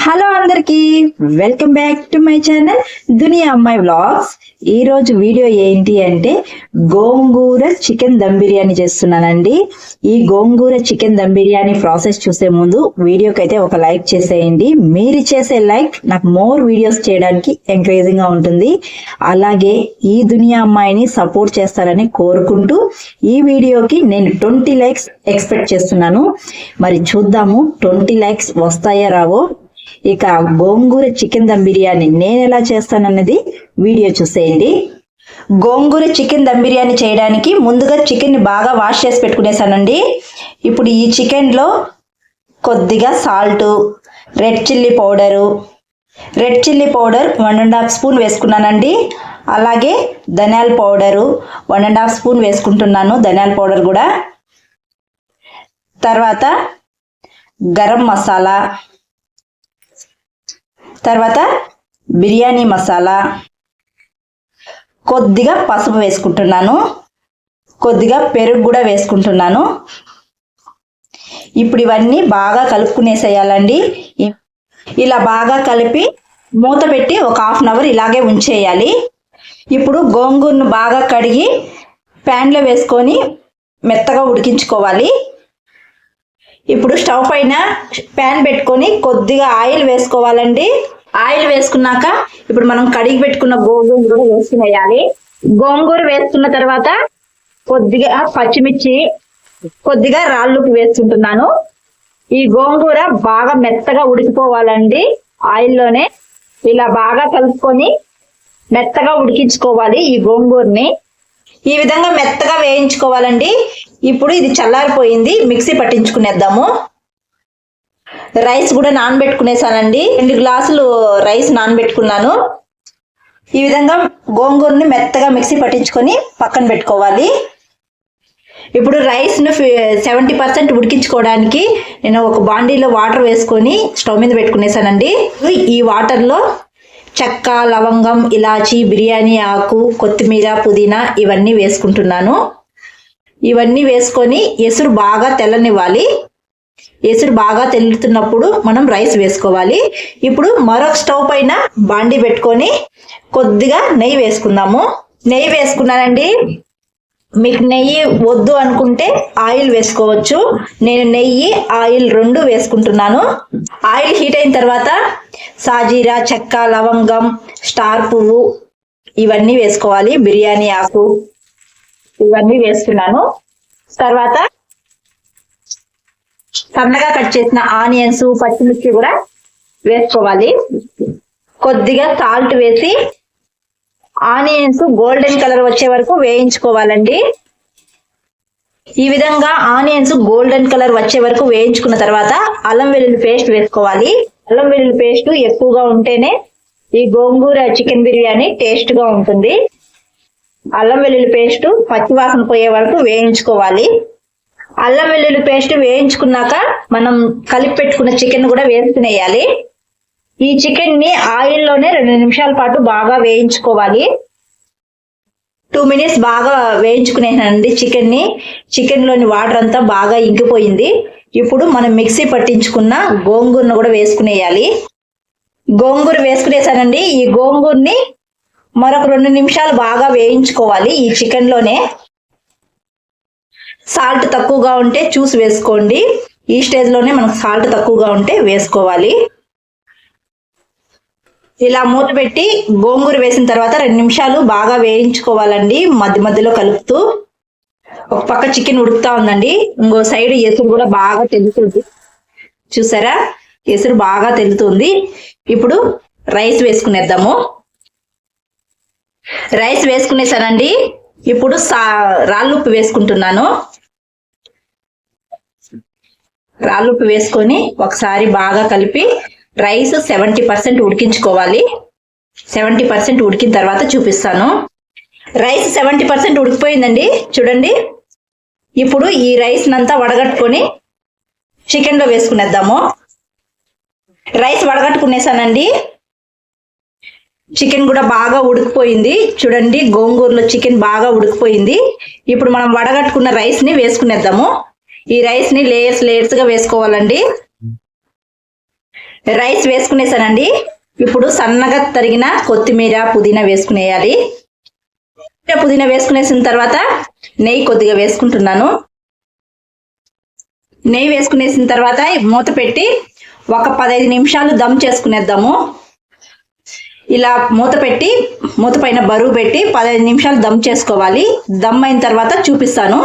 Hello అందరికి welcome back to my channel దునియా అమ్మాయి vlogs. ఈ రోజు వీడియో ఏంటి అంటే గోంగూర చికెన్ దమ్ బిర్యానీ చేస్తున్నానండి. ఈ గోంగూర చికెన్ దమ్ బిర్యానీ ప్రాసెస్ చూసే ముందు వీడియోకి అయితే ఒక లైక్ చేసేయండి. మీరు చేసే లైక్ నాకు మోర్ వీడియోస్ చేయడానికి ఎంకరేజింగ్ గా ఉంటుంది. అలాగే ఈ దునియా అమ్మాయిని సపోర్ట్ చేస్తారని కోరుకుంటూ ఈ వీడియోకి నేను 20 లైక్స్ ఎక్స్పెక్ట్ చేస్తున్నాను. మరి చూద్దాము 20 లైక్స్ వస్తాయో రావో. ఇక గోంగూర చికెన్ దమ్ బిర్యానీ నేను ఎలా చేస్తానన్నది వీడియో చూసేయండి. గోంగూర చికెన్ దమ్ బిర్యానీ చేయడానికి ముందుగా చికెన్ ని బాగా వాష్ చేసి పెట్టుకునేసానండి. ఇప్పుడు ఈ చికెన్ లో కొద్దిగా salt, red chilli powder 1.5 spoon వేసుకున్నానండి. అలాగే ధనియాల పౌడరు 1.5 స్పూన్ వేసుకుంటున్నాను. ధనియాల పౌడర్ కూడా. తర్వాత గరం మసాలా, తర్వాత బిర్యానీ మసాలా, కొద్దిగా పసుపు వేసుకుంటున్నాను, కొద్దిగా పెరుగు కూడా వేసుకుంటున్నాను. ఇప్పుడు ఇవన్నీ బాగా కలుపుకునేసేయాలండి. ఇలా బాగా కలిపి మూత పెట్టి ఒక 1/2 అవర్ ఇలాగే ఉంచేయాలి. ఇప్పుడు గోంగూరను బాగా కడిగి ప్యాన్లో వేసుకొని మెత్తగా ఉడికించుకోవాలి. ఇప్పుడు స్టవ్ పైన ప్యాన్ పెట్టుకొని కొద్దిగా ఆయిల్ వేసుకోవాలండి. ఆయిల్ వేసుకున్నాక ఇప్పుడు మనం కడిగి పెట్టుకున్న గోంగూర కూడా వేసుకునేయాలి. గోంగూర వేసుకున్న తర్వాత కొద్దిగా పచ్చిమిర్చి, కొద్దిగా రాళ్ళుప్పు వేసుకుంటున్నాను. ఈ గోంగూర బాగా మెత్తగా ఉడికిపోవాలండి. ఆయిల్లోనే ఇలా బాగా కలుపుకొని మెత్తగా ఉడికించుకోవాలి ఈ గోంగూరని. ఈ విధంగా మెత్తగా వేయించుకోవాలండి. ఇప్పుడు ఇది చల్లారిపోయింది, మిక్సీ పట్టించుకునేద్దాము. రైస్ కూడా నానబెట్టుకునేసానండి. 2 గ్లాసులు రైస్ నానబెట్టుకున్నాను. ఈ విధంగా గోంగూరని మెత్తగా మిక్సీ పట్టించుకొని పక్కన పెట్టుకోవాలి. ఇప్పుడు రైస్ ను 70% ఉడికించుకోవడానికి నేను ఒక బాండీలో వాటర్ వేసుకొని స్టవ్ మీద పెట్టుకునేసానండి. ఈ వాటర్ లో చెక్క, లవంగం, ఇలాచి, బిర్యానీ ఆకు, కొత్తిమీర, పుదీనా ఇవన్నీ వేసుకుంటున్నాను. ఇవన్నీ వేసుకొని ఎసురు బాగా తెల్లనివ్వాలి. ఎసురు బాగా తెల్లుతున్నప్పుడు మనం రైస్ వేసుకోవాలి. ఇప్పుడు మరొక స్టవ్ పైన బాండీ పెట్టుకొని కొద్దిగా నెయ్యి వేసుకుందాము. నెయ్యి వేసుకున్నానండి. మీకు నెయ్యి వద్దు అనుకుంటే ఆయిల్ వేసుకోవచ్చు. నేను నెయ్యి, ఆయిల్ 2 వేసుకుంటున్నాను. ఆయిల్ హీట్ అయిన తర్వాత సాజీరా, చెక్క, లవంగం, స్టార్ పువ్వు ఇవన్నీ వేసుకోవాలి. బిర్యానీ ఆకు ఇవన్నీ వేసుకున్నాను. తర్వాత సన్నగా కట్ చేసిన ఆనియన్స్, పచ్చిమిర్చి కూడా వేసుకోవాలి. కొద్దిగా సాల్ట్ వేసి ఆనియన్స్ గోల్డెన్ కలర్ వచ్చే వరకు వేయించుకోవాలండి. ఈ విధంగా ఆనియన్స్ గోల్డెన్ కలర్ వచ్చే వరకు వేయించుకున్న తర్వాత అల్లం వెల్లుల్లి పేస్ట్ వేసుకోవాలి. అల్లం వెల్లుల్లి పేస్ట్ ఎక్కువగా ఉంటేనే ఈ గోంగూర చికెన్ బిర్యానీ టేస్ట్ గా ఉంటుంది. అల్లం వెల్లుల్లి పేస్ట్ పచ్చివాసన పోయే వరకు వేయించుకోవాలి. అల్లం వెల్లుల్లి పేస్ట్ వేయించుకున్నాక మనం కలిపి పెట్టుకున్న చికెన్ కూడా వేసుకునేయాలి. ఈ చికెన్ ని ఆయిల్లోనే 2 నిమిషాల పాటు బాగా వేయించుకోవాలి. 2 మినిట్స్ బాగా వేయించుకునేనండి చికెన్ ని. చికెన్ లోని వాటర్ అంతా బాగా ఇంకిపోయింది. ఇప్పుడు మనం మిక్సీ పట్టించుకున్న గోంగూరను కూడా వేసుకునేయాలి. గోంగూర వేసుకునేసానండి. ఈ గోంగూరని మరొక 2 నిమిషాలు బాగా వేయించుకోవాలి ఈ చికెన్ లోనే. సాల్ట్ తక్కువగా ఉంటే చూసి వేసుకోండి. ఈ స్టేజ్ లోనే మనకు సాల్ట్ తక్కువగా ఉంటే వేసుకోవాలి. ఇలా మూత పెట్టి గోంగూర వేసిన తర్వాత 2 నిమిషాలు బాగా వేయించుకోవాలండి, మధ్య మధ్యలో కలుపుతూ. ఒక పక్క చికెన్ ఉడుకుతా ఉందండి, ఇంకో సైడ్ ఎసురు కూడా బాగా తెలుస్తుంది. చూసారా, ఎసురు బాగా తెలుతుంది. ఇప్పుడు రైస్ వేసుకునేద్దాము. రైస్ వేసుకునేసానండి. ఇప్పుడు రాళ్ళుప్పు వేసుకుంటున్నాను. రాళ్ళుప్పు వేసుకొని ఒకసారి బాగా కలిపి రైస్ 70% ఉడికించుకోవాలి. 70% ఉడికిన తర్వాత చూపిస్తాను. రైస్ 70% ఉడికిపోయిందండి, చూడండి. ఇప్పుడు ఈ రైస్ నంతా వడగట్టుకొని చికెన్ లో వేసుకునేద్దాము. రైస్ వడగట్టుకునేసానండి. చికెన్ కూడా బాగా ఉడికిపోయింది. చూడండి, గోంగూరలో చికెన్ బాగా ఉడికిపోయింది. ఇప్పుడు మనం వడగట్టుకున్న రైస్ ని వేసుకునేద్దాము. ఈ రైస్ ని లేయర్స్ గా వేసుకోవాలండి. రైస్ వేసుకునేసానండి. ఇప్పుడు సన్నగా తరిగిన కొత్తిమీర పుదీనా వేసుకునేయాలి. పుదీనా వేసుకునేసిన తర్వాత నెయ్యి కొద్దిగా వేసుకుంటున్నాను. నెయ్యి వేసుకునేసిన తర్వాత మూత పెట్టి ఒక 15 నిమిషాలు దమ్ చేసుకునేద్దాము. ఇలా మూత పెట్టి మూత పైన బరువు పెట్టి 15 నిమిషాలు దమ్ చేసుకోవాలి. దమ్ అయిన తర్వాత చూపిస్తాను.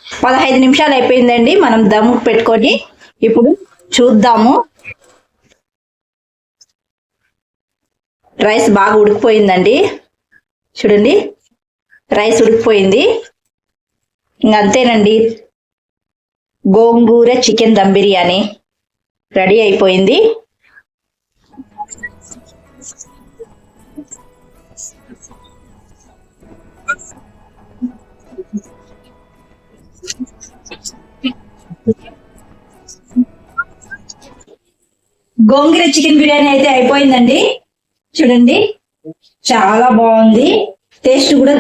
15 నిమిషాలు అయిపోయిందండి మనం దమ్ పెట్టుకొని. ఇప్పుడు చూద్దాము. రైస్ బాగా ఉడికిపోయిందండి. చూడండి, రైస్ ఉడికిపోయింది. ఇంక అంతేనండి, గోంగూర చికెన్ దమ్ బిర్యానీ రెడీ అయిపోయింది. గోంగూర చికెన్ బిర్యానీ అయితే అయిపోయిందండి. చూడండి, చాలా బాగుంది. టేస్ట్ కూడా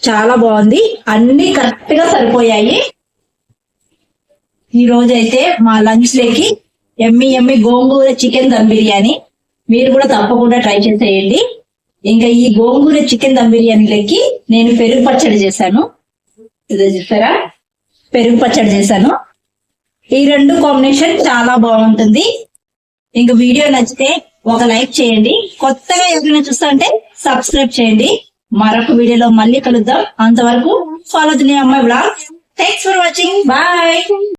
చాలా బాగుంది. అన్ని కరెక్ట్ గా సరిపోయాయి. ఈ రోజు అయితే మా లంచ్ లేకి ఎమ్మి గోంగూర చికెన్ దమ్ బిర్యానీ మీరు కూడా తప్పకుండా ట్రై చేసేయండి. ఇంకా ఈ గోంగూర చికెన్ దమ్ బిర్యానీలకి నేను పెరుగు పచ్చడి చేశాను. ఇదో చూసారా, పెరుగు పచ్చడి చేశాను. ఈ రెండు కాంబినేషన్ చాలా బాగుంటుంది. ఇంక వీడియో నచ్చితే ఒక లైక్ చేయండి. కొత్తగా ఎవరైనా చూస్తుంటే సబ్స్క్రైబ్ చేయండి. మరొక వీడియోలో మళ్ళీ కలుద్దాం. అంతవరకు follow the Ammayi blog. Thanks for watching. Bye.